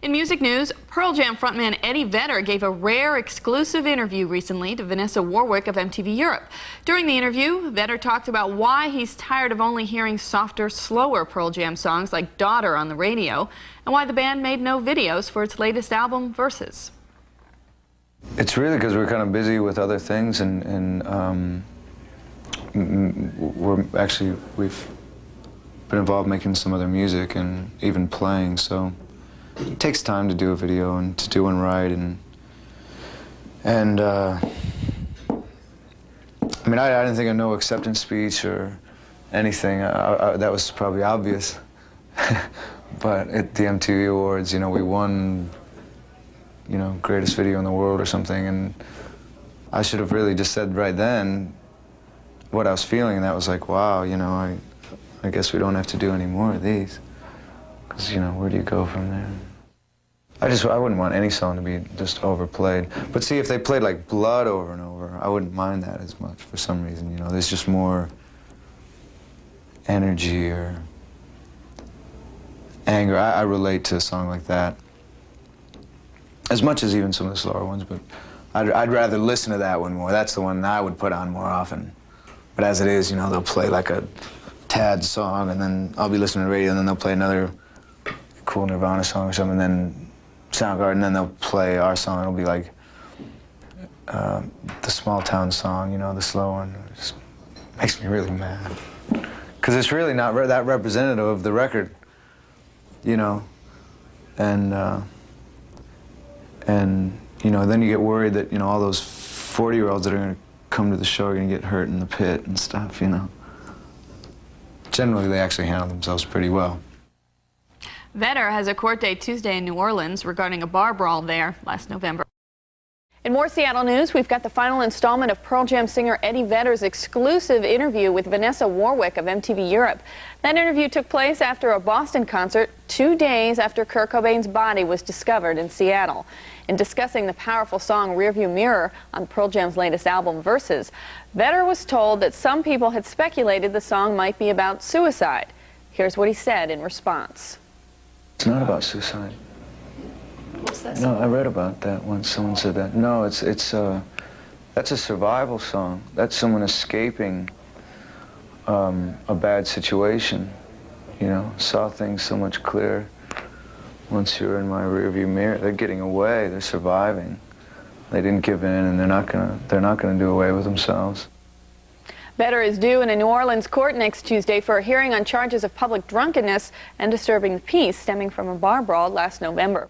In music news, Pearl Jam frontman Eddie Vedder gave a rare exclusive interview recently to Vanessa Warwick of MTV Europe. During the interview, Vedder talked about why he's tired of only hearing softer, slower Pearl Jam songs like Daughter on the radio, and why the band made no videos for its latest album, Versus. It's really because we're kind of busy with other things, and we've been involved making some other music and even playing, so it takes time to do a video and to do one right, I mean, I didn't think of no acceptance speech or anything. That was probably obvious. But at the MTV Awards, you know, we won, you know, greatest video in the world or something, and I should have really just said right then what I was feeling, and that was like, wow, you know, I guess we don't have to do any more of these. Because, you know, where do you go from there? I wouldn't want any song to be just overplayed. But see, if they played like Blood over and over, I wouldn't mind that as much for some reason, you know. There's just more energy or anger. I relate to a song like that as much as even some of the slower ones, but I'd rather listen to that one more. That's the one I would put on more often. But as it is, you know, they'll play like a Tad song, and then I'll be listening to the radio, and then they'll play another cool Nirvana song or something, and then Soundgarden, and then they'll play our song. It'll be like the Small Town song, you know, the slow one. It just makes me really mad. Because it's really not that representative of the record, you know. And you know, then you get worried that, you know, all those 40-year-olds that are going to come to the show are going to get hurt in the pit and stuff, you know. Generally, they actually handle themselves pretty well. Vedder has a court date Tuesday in New Orleans regarding a bar brawl there last November. In more Seattle news, we've got the final installment of Pearl Jam singer Eddie Vedder's exclusive interview with Vanessa Warwick of MTV Europe. That interview took place after a Boston concert 2 days after Kurt Cobain's body was discovered in Seattle. In discussing the powerful song Rearview Mirror on Pearl Jam's latest album, Versus, Vedder was told that some people had speculated the song might be about suicide. Here's what he said in response. It's not about suicide. What's that? No, I read about that once. Someone said that. No, that's a survival song. That's someone escaping a bad situation. You know, saw things so much clearer once you're in my rearview mirror. They're getting away. They're surviving. They didn't give in, and they're not gonna do away with themselves. Vedder is due in a New Orleans court next Tuesday for a hearing on charges of public drunkenness and disturbing the peace stemming from a bar brawl last November.